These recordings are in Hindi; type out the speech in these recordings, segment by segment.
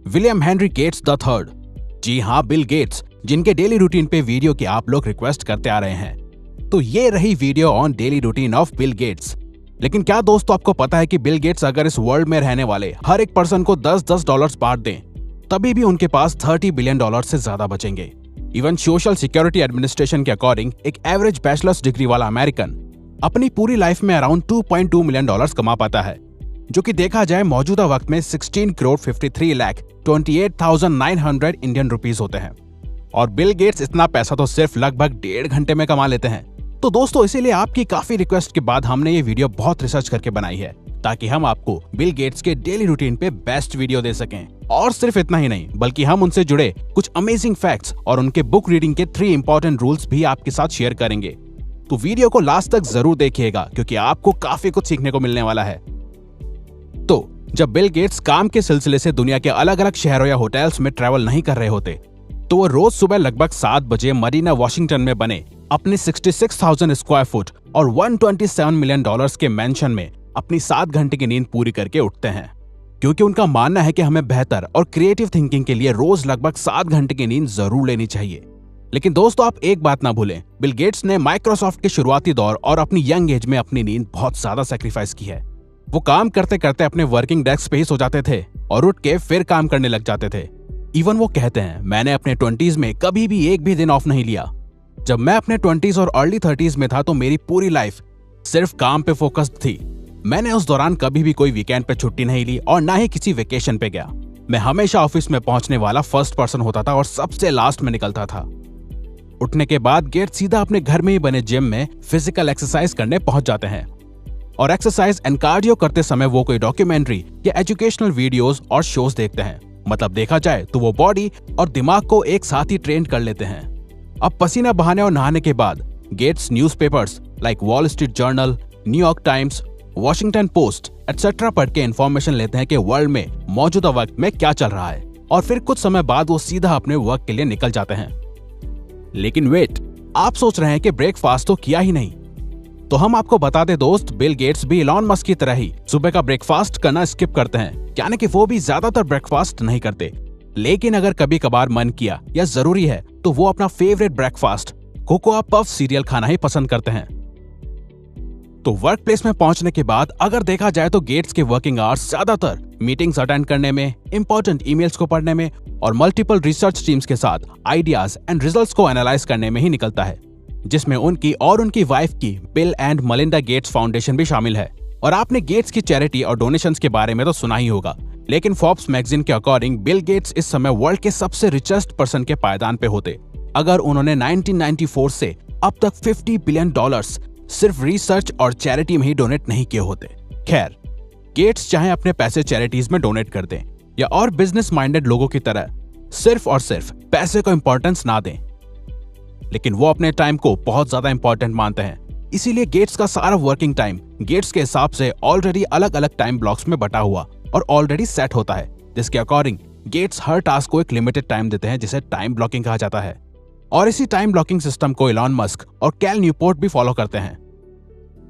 William Henry Gates the third. जी हाँ, बिल गेट्स, जिनके डेली रूटीन पे वीडियो की आप लोग रिक्वेस्ट करते आ रहे हैं। तो ये रही video on daily routine of Bill Gates. लेकिन क्या दोस्तों आपको पता है कि बिल गेट्स अगर इस वर्ल्ड में रहने वाले हर एक पर्सन को 10-10 डॉलर्स बांट दें, तभी भी उनके पास 30 बिलियन डॉलर से ज्यादा बचेंगे। इवन सोशल सिक्योरिटी एडमिनिस्ट्रेशन के अकॉर्डिंग एक एवरेज बैचलर्स डिग्री वाला अमेरिकन अपनी पूरी लाइफ में अराउंड 2.2 मिलियन डॉलर्स कमा पाता है, जो कि देखा जाए मौजूदा वक्त में 16 करोड़ 53 लाख 28,900 इंडियन रुपीस होते हैं। और बिल गेट्स इतना पैसा तो सिर्फ लगभग 1.5 घंटे में कमा लेते हैं। तो दोस्तों इसीलिए आपकी काफी रिक्वेस्ट के बाद हमने ये वीडियो बहुत रिसर्च करके बनाई है, ताकि हम आपको बिल गेट्स के डेली रूटीन पे बेस्ट वीडियो दे सकें। और सिर्फ इतना ही नहीं, बल्कि हम उनसे जुड़े कुछ अमेजिंग फैक्ट्स और उनके बुक रीडिंग के 3 इंपॉर्टेंट रूल्स भी आपके साथ शेयर करेंगे। तो वीडियो को लास्ट तक जरूर देखिएगा, क्योंकि आपको काफी कुछ सीखने को मिलने वाला है। तो जब बिल गेट्स काम के सिलसिले से दुनिया के अलग अलग शहरों या होटल्स में ट्रैवल नहीं कर रहे होते, तो वो रोज सुबह लगभग 7 बजे मरीना वाशिंगटन में बने अपने 66,000 स्क्वायर फुट और 127 मिलियन डॉलर्स के मैंशन में अपनी 7 घंटे की नींद पूरी करके उठते हैं, क्योंकि उनका मानना है कि हमें बेहतर और क्रिएटिव थिंकिंग के लिए रोज लगभग 7 घंटे की नींद जरूर लेनी चाहिए। लेकिन दोस्तों आप एक बात ना भूलें, बिल गेट्स ने माइक्रोसॉफ्ट के शुरुआती दौर और अपनी यंग एज में अपनी नींद बहुत ज्यादा सैक्रिफाइस की है। वो काम करते करते अपने वर्किंग डेस्क पे ही सो जाते थे और उठ के फिर काम करने लग जाते थे। इवन वो कहते हैं, मैंने अपने 20s में कभी भी एक भी दिन ऑफ नहीं लिया। जब मैं अपने 20s और अर्ली 30s में था तो मेरी पूरी लाइफ सिर्फ काम पे फोकस्ड थी। मैंने उस दौरान कभी भी कोई वीकेंड पे छुट्टी नहीं ली और ना ही किसी वेकेशन पे गया। मैं हमेशा ऑफिस में पहुंचने वाला फर्स्ट पर्सन होता था और सबसे लास्ट में निकलता था। उठने के बाद गेट सीधा अपने घर में ही बने जिम में फिजिकल एक्सरसाइज करने पहुंच जाते हैं और एक्सरसाइज एंड कार्डियो करते समय वो कोई डॉक्यूमेंट्री या एजुकेशनल वीडियोस और शोज देखते हैं। मतलब देखा जाए तो वो बॉडी और दिमाग को एक साथ ही ट्रेन कर लेते हैं। अब पसीना बहाने और नहाने के बाद Gates newspapers like Wall Street Journal, New York Times, Washington Post etcetera पढ़ के इन्फॉर्मेशन लेते हैं कि वर्ल्ड में मौजूदा वक्त में क्या चल रहा है, और फिर कुछ समय बाद वो सीधा अपने वर्क के लिए निकल जाते हैं। लेकिन वेट, आप सोच रहे हैं कि ब्रेकफास्ट तो किया ही नहीं। तो हम आपको बता दें दोस्त, बिल गेट्स भी इलॉन मस्क की तरह ही सुबह का ब्रेकफास्ट करना स्किप करते हैं, यानी कि वो भी ज्यादातर ब्रेकफास्ट नहीं करते। लेकिन अगर कभी कभार मन किया या जरूरी है तो वो अपना favourite breakfast cocoa puff serial खाना ही पसंद करते हैं। तो वर्क प्लेस में पहुंचने के बाद अगर देखा जाए तो गेट्स के वर्किंग आवर्स ज्यादातर मीटिंग्स अटेंड करने में, इंपॉर्टेंट ईमेल्स को पढ़ने में और मल्टीपल रिसर्च टीम्स के साथ आइडियाज एंड रिजल्ट्स को एनालाइज करने में ही निकलता है, जिसमें उनकी और उनकी वाइफ की Bill and Melinda Gates Foundation भी शामिल है। और आपने गेट्स की चैरिटी और डोनेशंस के बारे में तो सुना ही होगा, लेकिन फोर्ब्स मैगजीन के अकॉर्डिंग बिल गेट्स इस समय वर्ल्ड के सबसे रिचेस्ट पर्सन के पायदान पे होते, अगर उन्होंने 1994 से अब तक 50 बिलियन डॉलर्स सिर्फ रिसर्च और चैरिटी में ही डोनेट नहीं किए होते। खैर, गेट्स चाहे अपने पैसे चैरिटीज में डोनेट कर दें या और बिजनेस माइंडेड लोगों की तरह सिर्फ और सिर्फ पैसे को इंपॉर्टेंस ना दें, लेकिन वो अपने टाइम को बहुत ज्यादा इंपॉर्टेंट मानते हैं। इसीलिए गेट्स का सारा वर्किंग टाइम गेट्स के हिसाब से ऑलरेडी अलग अलग टाइम ब्लॉक्स में बटा हुआ और ऑलरेडी सेट होता है, जिसके अकॉर्डिंग गेट्स हर टास्क को एक लिमिटेड टाइम देते हैं, जिसे टाइम ब्लॉकिंग कहा जाता है। और इसी टाइम ब्लॉकिंग सिस्टम को इलॉन मस्क और कैल न्यूपोर्ट भी फॉलो करते हैं।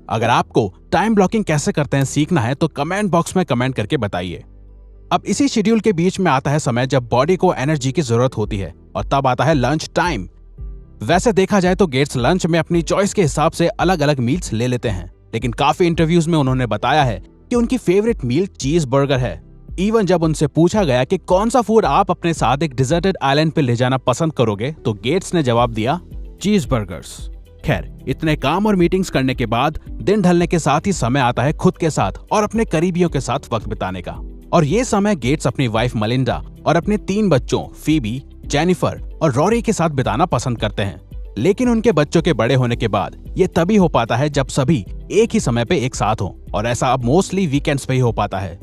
अगर आपको टाइम ब्लॉकिंग कैसे करते हैं सीखना है तो कमेंट बॉक्स में कमेंट करके बताइए। अब इसी शेड्यूल के बीच में आता है समय जब बॉडी को एनर्जी की जरूरत होती है, और तब आता है लंच टाइम। वैसे देखा जाए तो गेट्स लंच में अपनी चॉइस के हिसाब से अलग अलग मील्स ले लेते हैं, लेकिन काफी इंटरव्यूज में उन्होंने बताया है कि उनकी फेवरेट मील चीज बर्गर है। इवन जब उनसे पूछा गया कि कौन सा फूड आप अपने साथ एक डिजर्टेड आइलैंड पे ले जाना पसंद करोगे, तो गेट्स ने जवाब दिया, चीज बर्गर्स। खैर, इतने काम और मीटिंग्स करने के बाद दिन ढलने के साथ ही समय आता है खुद के साथ और अपने करीबियों के साथ वक्त बिताने का। और ये समय गेट्स अपनी वाइफ मलिंडा और अपने 3 बच्चों फीबी, जेनिफर और रॉरी के साथ बिताना पसंद करते हैं। लेकिन उनके बच्चों के बड़े होने के बाद ये तभी हो पाता है जब सभी एक ही समय पे एक साथ हों, और ऐसा अब मोस्टली वीकेंड्स पे ही हो पाता है।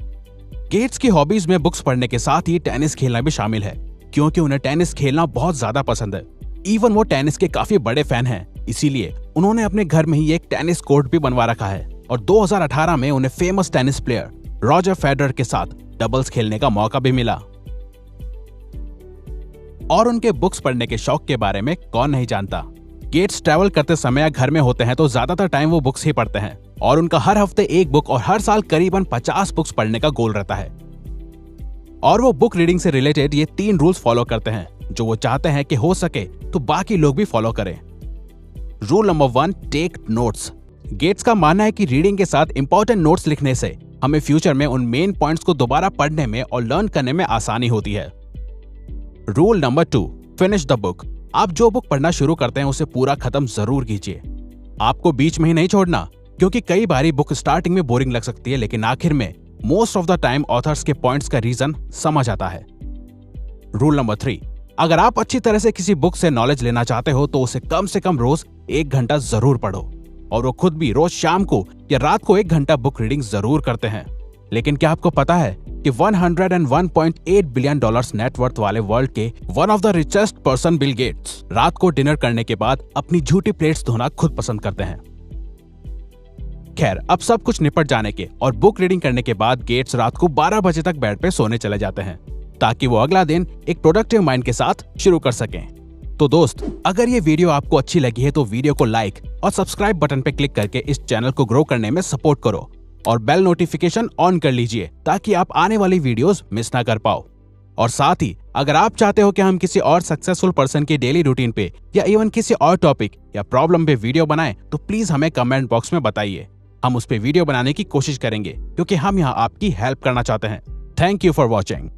गेट्स की हॉबीज में बुक्स पढ़ने के साथ ही टेनिस खेलना भी शामिल है, क्योंकि उन्हें टेनिस खेलना बहुत ज्यादा पसंद है। इवन वो टेनिस के काफी बड़े फैन हैं, इसीलिए उन्होंने अपने घर में ही एक टेनिस कोर्ट भी बनवा रखा है। और 2018 में उन्हें famous tennis player Roger Federer के साथ डबल्स खेलने का मौका भी मिला। और उनके बुक्स पढ़ने के शौक के बारे में कौन नहीं जानता। गेट्स ट्रैवल करते समय या घर में होते हैं तो ज्यादातर टाइम वो बुक्स ही पढ़ते हैं, और उनका हर हफ्ते एक बुक और हर साल करीबन 50 बुक्स पढ़ने का गोल रहता है। और वो बुक रीडिंग से रिलेटेड ये 3 रूल्स फॉलो करते हैं जो वो चाहते हैं कि हो सके तो बाकी लोग भी फॉलो करें। Rule number 1, take notes. Gates का मानना है कि रीडिंग के साथ इंपॉर्टेंट नोट्स लिखने से हमें फ्यूचर में उन मेन पॉइंट्स को दोबारा पढ़ने में और लर्न करने में आसानी होती है। Rule number 2, finish the book. आप जो बुक पढ़ना शुरू करते हैं उसे पूरा खत्म जरूर कीजिए। आपको बीच में ही नहीं छोड़ना, क्योंकि कई बारी बुक स्टार्टिंग में बोरिंग लग सकती है लेकिन आखिर में most of the time authors के पॉइंट्स का रीजन समझ आता है। रूल नंबर 3, अगर आप अच्छी तरह से किसी बुक से नॉलेज लेना चाहते हो तो उसे कम से कम रोज 1 घंटा जरूर पढ़ो। और वो खुद भी रोज शाम को या रात को 1 घंटा बुक रीडिंग जरूर करते हैं। लेकिन क्या आपको पता है कि 101.8 बिलियन डॉलर्स नेटवर्थ वाले वर्ल्ड के one of the richest person Bill Gates रात को डिनर करने के बाद अपनी झूठी प्लेट्स धोना खुद पसंद करते हैं। खैर, अब सब कुछ निपट जाने के और बुक रीडिंग करने के बाद गेट्स रात को 12 बजे तक बेड पे सोने चले जाते हैं ताकि वो अगला दिन एक प्रोडक्टिव माइंड के साथ शुरू कर सकें। तो दोस्त, अगर ये वीडियो आपको अच्छी लगी है तो वीडियो को लाइक और सब्सक्राइब बटन पे क्लिक करके इस चैनल को ग्रो करने में सपोर्ट करो और बेल नोटिफिकेशन ऑन कर लीजिए ताकि आप आने वाली वीडियोस मिस ना कर पाओ। और साथ ही अगर आप चाहते हो कि हम किसी और सक्सेसफुल पर्सन के डेली रूटीन पे या इवन किसी और टॉपिक या प्रॉब्लम पे वीडियो बनाएं तो प्लीज हमें कमेंट बॉक्स में बताइए। हम उस पे वीडियो बनाने की कोशिश करेंगे क्योंकि हम यहाँ आपकी हेल्प करना चाहते हैं। Thank you for watching.